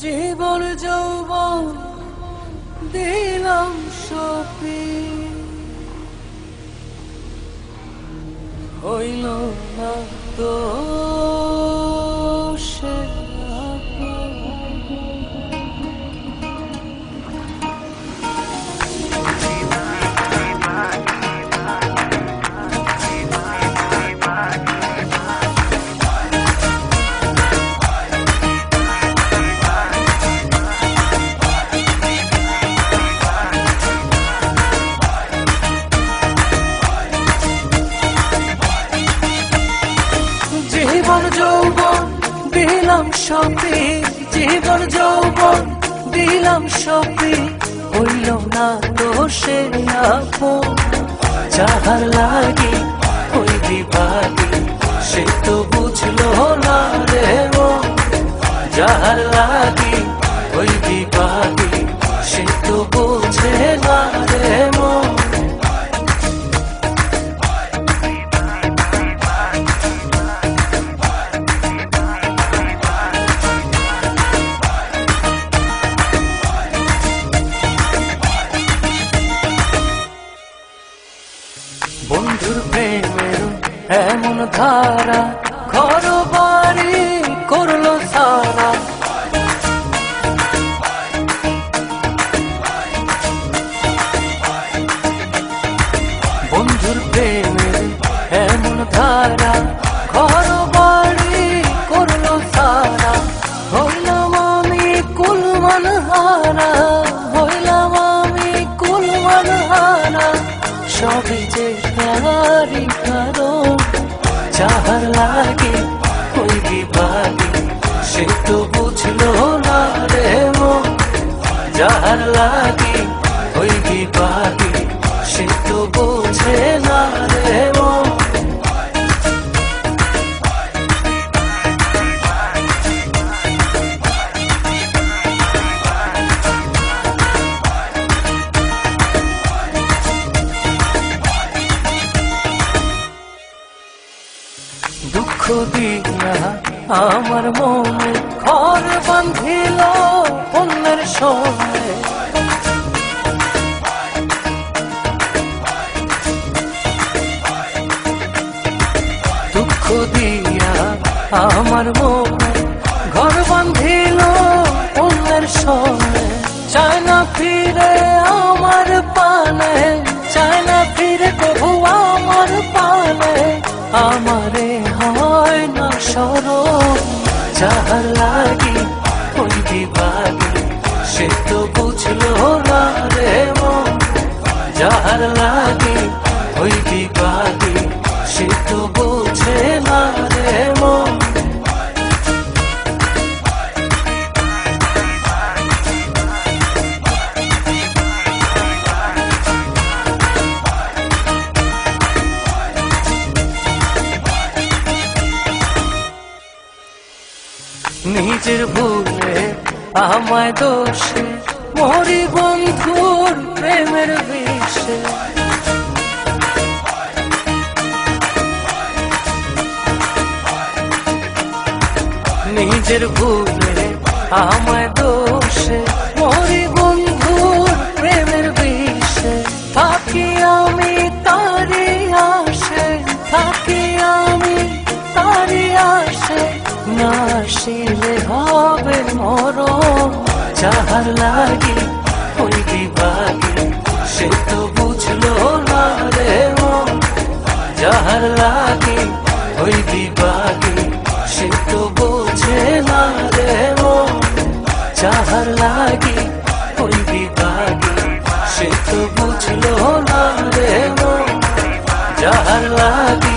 জীবন যৌবন দিলাম সপি, হইল না তো সে জীবন যৌবন দিলাম সপি, জীবন যৌবন দিলাম সপি, হইল না তো সে আপন। যাহার লাগি ওই বিভাগী সে তো বুঝলো না রে মন, যাহার লাগি ওই বিভাগী সে তো বুঝে না রে মন। বন্ধুর প্রেমের এমন ধারা ঘর বাড়ি করলো সারা, বন্ধুর প্রেমের এমন ধারা ঘর বাড়ি করলো সারা। হইলাম আমি কুলমান হারা, হইলাম আমি কুলমান হারা, সবই যে তারি কারণ। যাহার লাগে ওই বিভাগী সে তো বুঝলো না রে মন, যাহার লাগে ওই বিভাগী সে তো বুঝে না রে মন। দুঃখ দিয়া আমার মনে ঘর বাঁধিল অন্যের সঙ্গে, দুঃখ দিয়া আমার মনে ঘর বাঁধিল অন্যের সঙ্গে। চায় না ফিরে আমার পানে, চায় না ফিরে কবু আমার পানে, আমারে হয় না স্মরণ। যাহার লাগি ওই বিভাগী সে তো বুঝলো না রে মন, যাহার লাগি ওই বিভাগী সে তো বুঝে না রে মন। নিজের ভুলে আমায় দোষে মরি বন্ধুর প্রেমের বিষে, নিজের ভুলে আমায় দোষে মরি বন্ধুর প্রেমের বিষে। থাকি আমি তারি আসে, থাকি আমি তারি আসে, না আসিলে হবে মরণ। যাহার লাগি ওই বিভাগী সে তো বুঝলো না রে মন, যাহার লাগি ওই বিভাগী সে তো বুঝে না রে মন, যাহার লাগি ওই বিভাগী সে তো বুঝলো না রে মন, যাহার লাগি